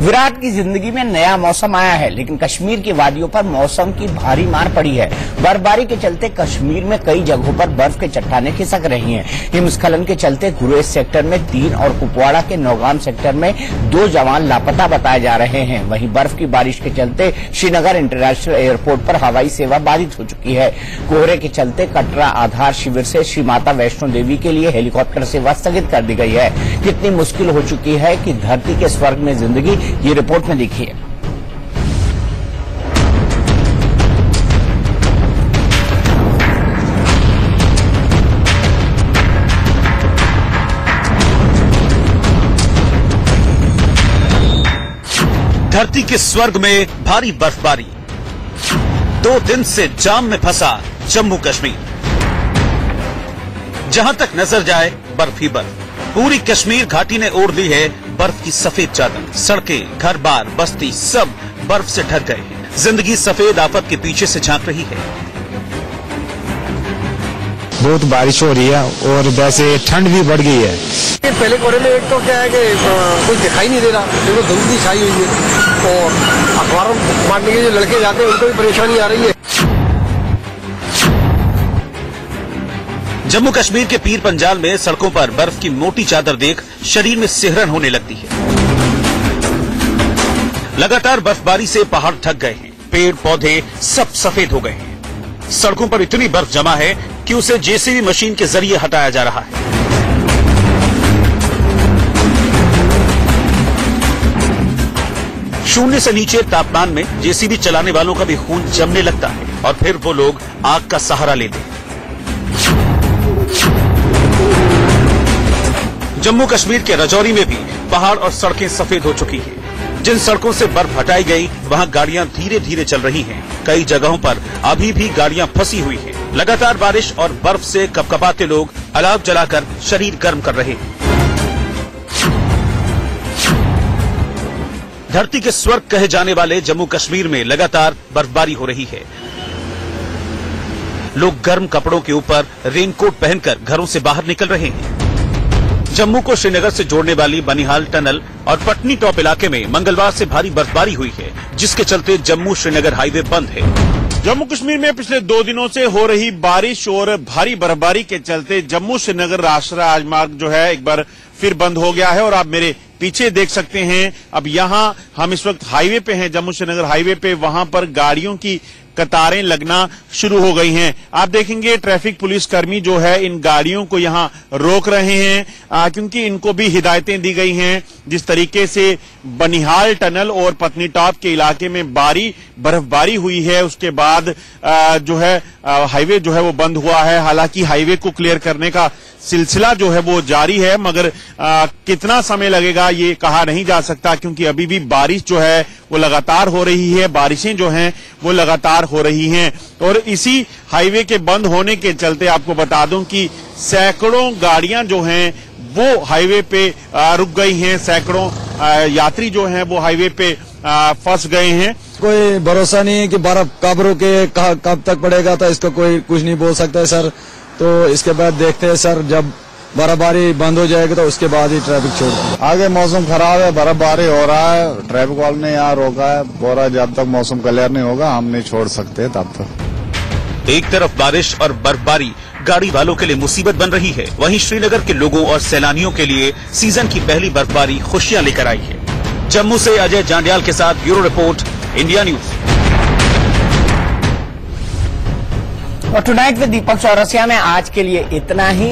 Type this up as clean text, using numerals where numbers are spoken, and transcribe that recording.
विराट की जिंदगी में नया मौसम आया है, लेकिन कश्मीर की वादियों पर मौसम की भारी मार पड़ी है। बर्फबारी के चलते कश्मीर में कई जगहों पर बर्फ के चट्टानें खिसक रही हैं। हिमस्खलन के चलते गुरेज सेक्टर में 3 और कुपवाड़ा के नौगाम सेक्टर में 2 जवान लापता बताए जा रहे हैं। वहीं बर्फ की बारिश के चलते श्रीनगर इंटरनेशनल एयरपोर्ट पर हवाई सेवा बाधित हो चुकी है। कोहरे के चलते कटरा आधार शिविर से श्री माता वैष्णो देवी के लिए हेलीकॉप्टर सेवा स्थगित कर दी गई है। कितनी मुश्किल हो चुकी है कि धरती के स्वर्ग में जिंदगी, ये रिपोर्ट में देखिए। धरती के स्वर्ग में भारी बर्फबारी, 2 दिन से जाम में फंसा जम्मू कश्मीर। जहां तक नजर जाए बर्फ ही बर्फ। पूरी कश्मीर घाटी ने ओढ़ ली है बर्फ की सफेद चादर। सड़कें, घर बार, बस्ती सब बर्फ से ढक गए हैं। जिंदगी सफेद आफत के पीछे से झांक रही है। बहुत बारिश हो रही है और वैसे ठंड भी बढ़ गई है। पहले कोहरे में एक तो क्या है कि कुछ दिखाई नहीं दे रहा, देखो धुंध छाई हुई है और अखबारों बांटने के जो लड़के जाते हैं उनको भी परेशानी आ रही है। जम्मू कश्मीर के पीर पंजाल में सड़कों पर बर्फ की मोटी चादर देख शरीर में सिहरन होने लगती है। लगातार बर्फबारी से पहाड़ ढक गए हैं, पेड़ पौधे सब सफेद हो गए हैं। सड़कों पर इतनी बर्फ जमा है कि उसे जेसीबी मशीन के जरिए हटाया जा रहा है। शून्य से नीचे तापमान में जेसीबी चलाने वालों का भी खून जमने लगता है और फिर वो लोग आग का सहारा लेते हैं। जम्मू कश्मीर के राजौरी में भी पहाड़ और सड़कें सफेद हो चुकी हैं। जिन सड़कों से बर्फ हटाई गई वहां गाड़ियां धीरे धीरे चल रही हैं। कई जगहों पर अभी भी गाड़ियां फंसी हुई हैं। लगातार बारिश और बर्फ से कपकपाते लोग अलाव जलाकर शरीर गर्म कर रहे हैं। धरती के स्वर्ग कहे जाने वाले जम्मू कश्मीर में लगातार बर्फबारी हो रही है। लोग गर्म कपड़ों के ऊपर रेनकोट पहनकर घरों से बाहर निकल रहे हैं। जम्मू को श्रीनगर से जोड़ने वाली बनिहाल टनल और पटनी टॉप इलाके में मंगलवार से भारी बर्फबारी हुई है, जिसके चलते जम्मू श्रीनगर हाईवे बंद है। जम्मू कश्मीर में पिछले 2 दिनों से हो रही बारिश और भारी बर्फबारी के चलते जम्मू श्रीनगर राष्ट्रीय राजमार्ग जो है एक बार फिर बंद हो गया है। और आप मेरे पीछे देख सकते हैं, अब यहाँ हम इस वक्त हाईवे पे हैं, जम्मू श्रीनगर हाईवे पे। वहां पर गाड़ियों की कतारें लगना शुरू हो गई हैं। आप देखेंगे ट्रैफिक पुलिस कर्मी जो है इन गाड़ियों को यहां रोक रहे हैं, क्योंकि इनको भी हिदायतें दी गई हैं। जिस तरीके से बनिहाल टनल और पटनी टॉप के इलाके में बर्फबारी हुई है, उसके बाद जो है हाईवे जो है वो बंद हुआ है। हालांकि हाईवे को क्लियर करने का सिलसिला जो है वो जारी है, मगर कितना समय लगेगा ये कहा नहीं जा सकता, क्योंकि अभी भी बारिश जो है वो लगातार हो रही है। बारिशें जो हैं वो लगातार हो रही हैं और इसी हाईवे के बंद होने के चलते आपको बता दूं कि सैकड़ों गाड़ियां जो हैं वो हाईवे पे रुक गई हैं। सैकड़ों यात्री जो हैं वो हाईवे पे फंस गए हैं। कोई भरोसा नहीं है कि बर्फ कब रुके, कब तक पड़ेगा, तो इसको कोई कुछ नहीं बोल सकता है सर। तो इसके बाद देखते हैं सर, जब बर्फबारी बंद हो जाएगी तो उसके बाद ही ट्रैफिक छोड़ देंगे। आगे मौसम खराब है, बर्फबारी हो रहा है, ट्रैफिक वाले ने यहाँ रोका है। बोरा जब तक मौसम क्लियर नहीं होगा हम नहीं छोड़ सकते तब तक। एक तरफ बारिश और बर्फबारी गाड़ी वालों के लिए मुसीबत बन रही है, वहीं श्रीनगर के लोगों और सैलानियों के लिए सीजन की पहली बर्फबारी खुशियां लेकर आई है। जम्मू से अजय जांडियाल के साथ ब्यूरो रिपोर्ट, इंडिया न्यूज। और टुनाइट विद दीपक चौरसिया में आज के लिए इतना ही।